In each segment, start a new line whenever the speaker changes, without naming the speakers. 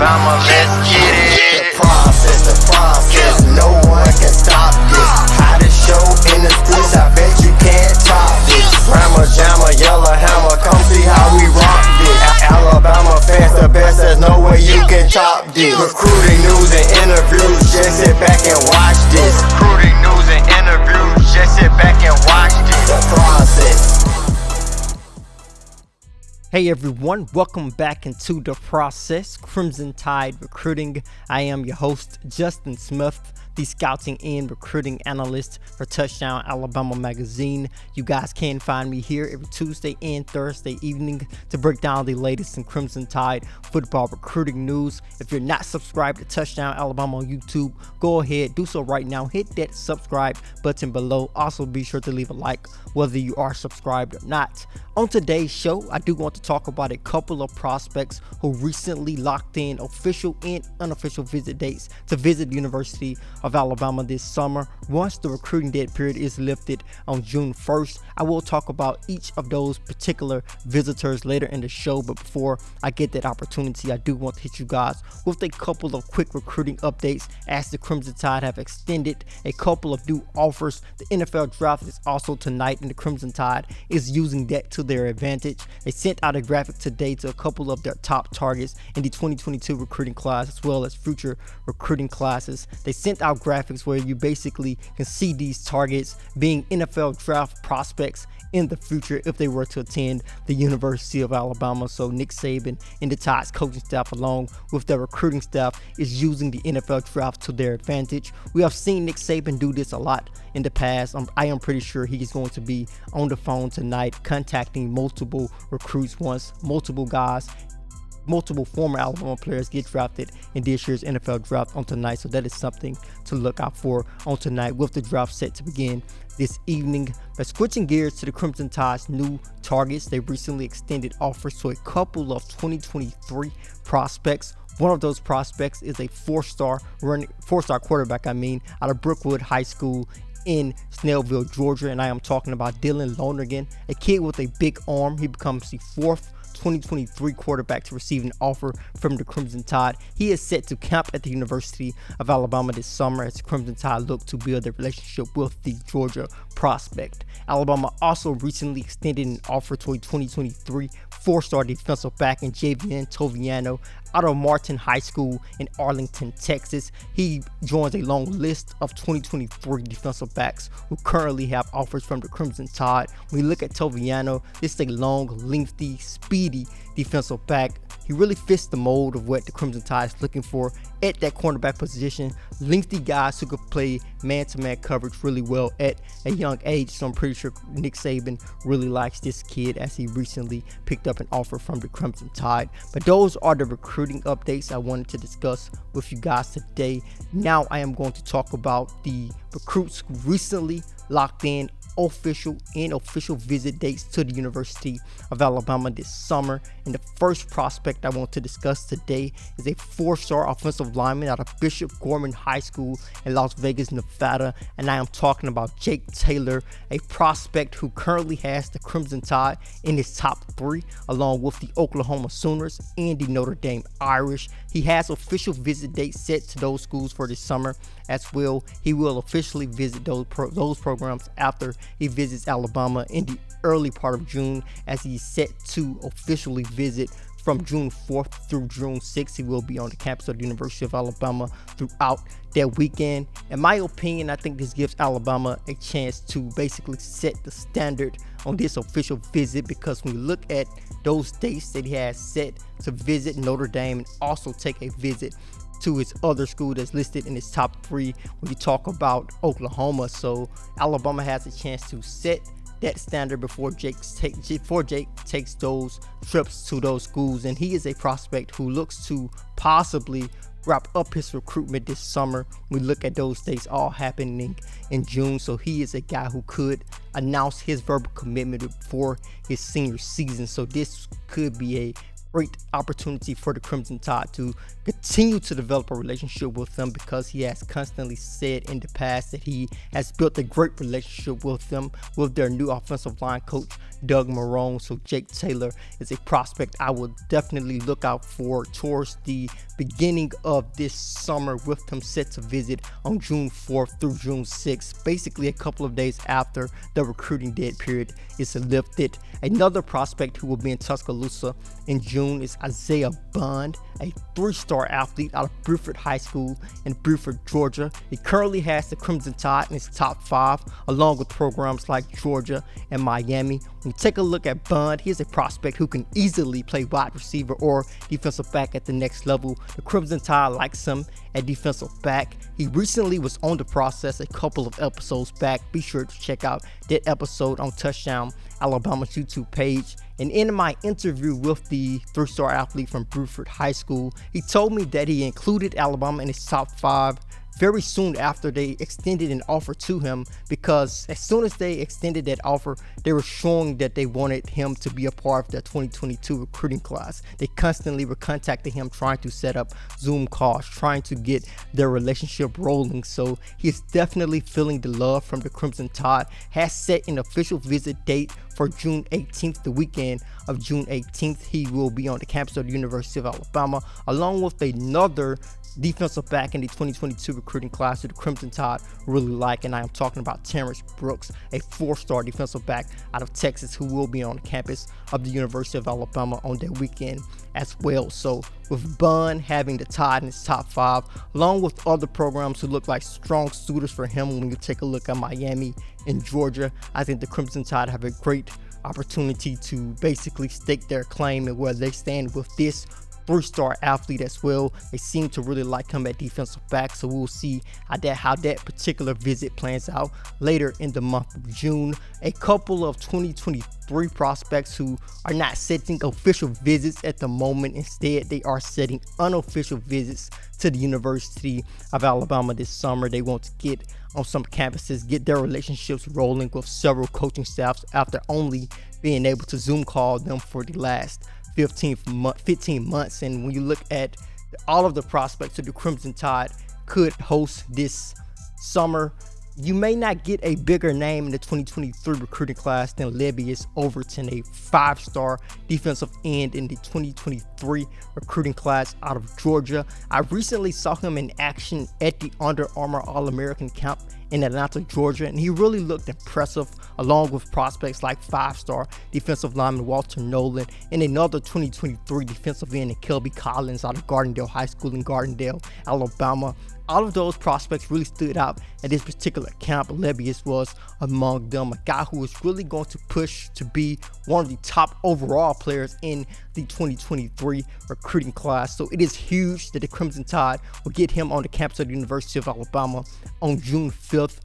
Alabama, let's get it.
The process, no one can stop this. Hottest show in the streets, I bet you can't top this. Rammer, jammer, yellow hammer, come see how we rock this. Alabama fans the best, there's no way you can top this. Recruiting news and interviews, just sit back and watch this.
Recruiting news and interviews, just sit back and watch this.
The process.
Hey everyone, welcome back into The Process, Crimson Tide Recruiting. I am your host, Justin Smith, the scouting and recruiting analyst for Touchdown Alabama magazine. You guys can find me here every Tuesday and Thursday evening to break down the latest in Crimson Tide football recruiting news. If you're not subscribed to Touchdown Alabama on YouTube, go ahead, do so right now. Hit that subscribe button below. Also be sure to leave a like whether you are subscribed or not. On today's show, I do want to talk about a couple of prospects who recently locked in official and unofficial visit dates to visit the University of Alabama this summer. Once the recruiting dead period is lifted on June 1st, I will talk about each of those particular visitors later in the show. But before I get that opportunity, I do want to hit you guys with a couple of quick recruiting updates as the Crimson Tide have extended a couple of new offers. The NFL draft is also tonight, and the Crimson Tide is using that to their advantage. They sent out a graphic today to a couple of their top targets in the 2022 recruiting class as well as future recruiting classes. They sent out graphics where you basically can see these targets being NFL draft prospects in the future if they were to attend the University of Alabama. So Nick Saban and the Tide's coaching staff along with their recruiting staff is using the NFL draft to their advantage. We have seen Nick Saban do this a lot in the past. I am pretty sure he's going to be on the phone tonight contacting multiple recruits once multiple former Alabama players get drafted in this year's NFL draft on tonight. So that is something to look out for on tonight with the draft set to begin this evening. But switching gears to the Crimson Tide's new targets, they recently extended offers to a couple of 2023 prospects. One of those prospects is a four-star quarterback, out of Brookwood High School in Snellville, Georgia, and I am talking about Dylan Lonergan, a kid with a big arm. He becomes the fourth 2023 quarterback to receive an offer from the Crimson Tide. He is set to camp at the University of Alabama this summer as the Crimson Tide look to build a relationship with the Georgia prospect. Alabama also recently extended an offer to a 2023 four-star defensive back in Javian Toviano out of Martin High School in Arlington, Texas. He joins a long list of 2023 defensive backs who currently have offers from the Crimson Tide. When we look at Toviano, this is a long, lengthy, speedy defensive back. He really fits the mold of what the Crimson Tide is looking for at that cornerback position. Lengthy guys who could play man-to-man coverage really well at a young age. So I'm pretty sure Nick Saban really likes this kid as he recently picked up an offer from the Crimson Tide. But those are the recruiting updates I wanted to discuss with you guys today. Now I am going to talk about the recruits who recently locked in official and official visit dates to the University of Alabama this summer. And the first prospect I want to discuss today is a four-star offensive lineman out of Bishop Gorman High School in Las Vegas, Nevada, and I am talking about Jake Taylor, a prospect who currently has the Crimson Tide in his top three along with the Oklahoma Sooners and the Notre Dame Irish. He has official visit dates set to those schools for this summer as well. He will officially visit those programs after he visits Alabama in the early part of June, as he's set to officially visit from June 4th through June 6th. He will be on the campus of the University of Alabama throughout that weekend. In my opinion, I think this gives Alabama a chance to basically set the standard on this official visit, because when we look at those dates that he has set to visit Notre Dame and also take a visit to his other school that's listed in his top three when you talk about Oklahoma. So Alabama has a chance to set that standard before Jake takes those trips to those schools. And he is a prospect who looks to possibly wrap up his recruitment this summer. We look at those dates all happening in June. So he is a guy who could announce his verbal commitment before his senior season. So this could be a great opportunity for the Crimson Tide to continue to develop a relationship with them, because he has constantly said in the past that he has built a great relationship with them, with their new offensive line coach, Doug Marrone. So Jake Taylor is a prospect I will definitely look out for towards the beginning of this summer, with him set to visit on June 4th through June 6th, basically a couple of days after the recruiting dead period is lifted. Another prospect who will be in Tuscaloosa in June is Isaiah Bund, a 3-star athlete out of Buford High School in Buford, Georgia. He currently has the Crimson Tide in his top 5, along with programs like Georgia and Miami. When you take a look at Bund, he is a prospect who can easily play wide receiver or defensive back at the next level. The Crimson Tide likes him at defensive back. He recently was on the process a couple of episodes back. Be sure to check out that episode on Touchdown Alabama's YouTube page. And in my interview with the 3-star athlete from Buford High School, he told me that he included Alabama in his top 5 very soon after they extended an offer to him, because as soon as they extended that offer, they were showing that they wanted him to be a part of the 2022 recruiting class. They constantly were contacting him, trying to set up Zoom calls, trying to get their relationship rolling. So he is definitely feeling the love from the Crimson Tide. Has set an official visit date for June 18th, the weekend of June 18th. He will be on the campus of the University of Alabama, along with another defensive back in the 2022 recruiting class who the Crimson Tide really like, and I am talking about Terrence Brooks, a 4-star defensive back out of Texas who will be on the campus of the University of Alabama on that weekend as well. So with Bund having the Tide in his top 5, along with other programs who look like strong suitors for him, when you take a look at Miami and Georgia, I think the Crimson Tide have a great opportunity to basically stake their claim and where they stand with this 3-star athlete as well. They seem to really like him at defensive back, so we'll see how that particular visit plans out later in the month of June. A couple of 2023 prospects who are not setting official visits at the moment. Instead, they are setting unofficial visits to the University of Alabama this summer. They want to get on some campuses, get their relationships rolling with several coaching staffs after only being able to Zoom call them for the last 15 months. And when you look at all of the prospects that the Crimson Tide could host this summer, you may not get a bigger name in the 2023 recruiting class than Libras Overton, a 5-star defensive end in the 2023 recruiting class out of Georgia. I recently saw him in action at the Under Armour All-American Camp in Atlanta, Georgia, and he really looked impressive, along with prospects like 5-star defensive lineman Walter Nolan and another 2023 defensive end, Kelby Collins out of Gardendale High School in Gardendale, Alabama. All of those prospects really stood out at this particular camp. Libras was among them, a guy who was really going to push to be one of the top overall players in the 2023 recruiting class. So it is huge that the Crimson Tide will get him on the campus of the University of Alabama on June 5th.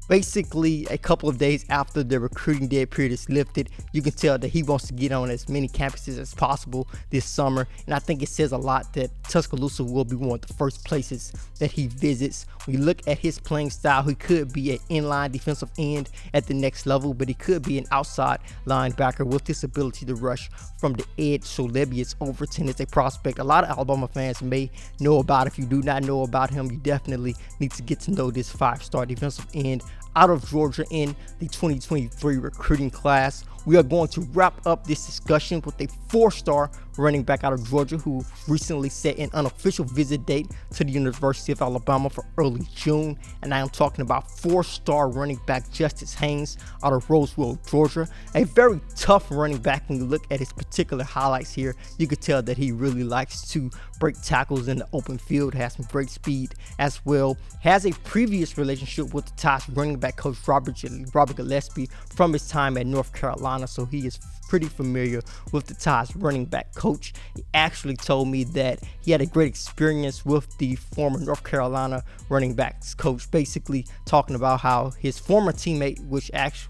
Basically, a couple of days after the recruiting dead period is lifted. You can tell that he wants to get on as many campuses as possible this summer, and I think it says a lot that Tuscaloosa will be one of the first places that he visits. When you look at his playing style, he could be an inline defensive end at the next level, but he could be an outside linebacker with this ability to rush from the edge. So Libras Overton is a prospect a lot of Alabama fans may know about. If you do not know about him, you definitely need to get to know this 5-star defensive end out of Georgia in the 2023 recruiting class. We are going to wrap up this discussion with a 4-star running back out of Georgia who recently set an unofficial visit date to the University of Alabama for early June. And I am talking about 4-star running back Justice Haynes out of Roswell, Georgia. A very tough running back. When you look at his particular highlights here, you could tell that he really likes to break tackles in the open field, has some great speed as well. Has a previous relationship with the Tide's running back coach Robert Gillespie from his time at North Carolina, so he is pretty familiar with the Tide's running back coach. He actually told me that he had a great experience with the former North Carolina running backs coach, basically talking about how his former teammate,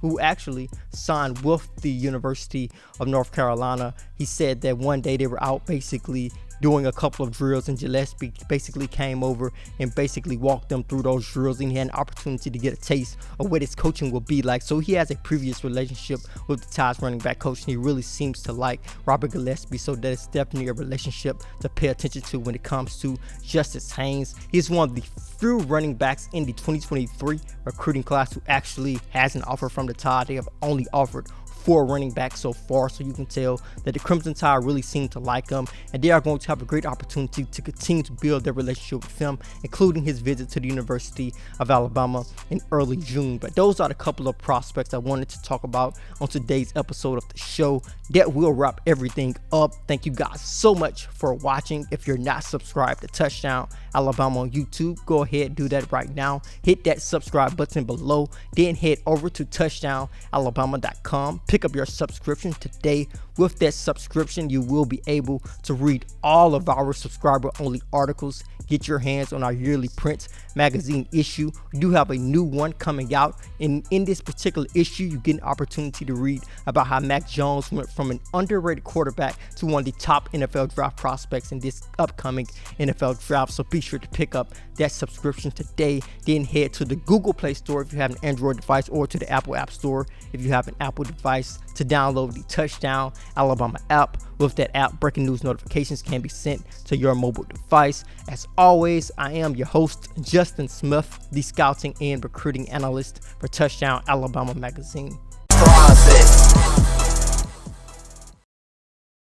who actually signed with the University of North Carolina, he said that one day they were out basically doing a couple of drills, and Gillespie basically came over and basically walked them through those drills, and he had an opportunity to get a taste of what his coaching will be like. So he has a previous relationship with the Tide's running back coach, and he really seems to like Robert Gillespie. So that it's definitely a relationship to pay attention to when it comes to Justice Haynes. He's one of the few running backs in the 2023 recruiting class who actually has an offer from the Tide. They have only offered 4 running backs so far, so you can tell that the Crimson Tide really seem to like him, and they are going to have a great opportunity to continue to build their relationship with him, including his visit to the University of Alabama in early June. But those are the couple of prospects I wanted to talk about on today's episode of the show. That will wrap everything up. Thank you guys so much for watching. If you're not subscribed to Touchdown Alabama on YouTube, go ahead and do that right now. Hit that subscribe button below, then head over to touchdownalabama.com. Pick up your subscription today. With that subscription, you will be able to read all of our subscriber-only articles, get your hands on our yearly print magazine issue. We do have a new one coming out. In this particular issue, you get an opportunity to read about how Mac Jones went from an underrated quarterback to one of the top NFL draft prospects in this upcoming NFL draft. So be sure to pick up that subscription today. Then head to the Google Play Store if you have an Android device, or to the Apple App Store if you have an Apple device, to download the Touchdown Alabama app. With that app, breaking news notifications can be sent to your mobile device. As always, I am your host, Justin Smith, the scouting and recruiting analyst for Touchdown Alabama magazine.
Process.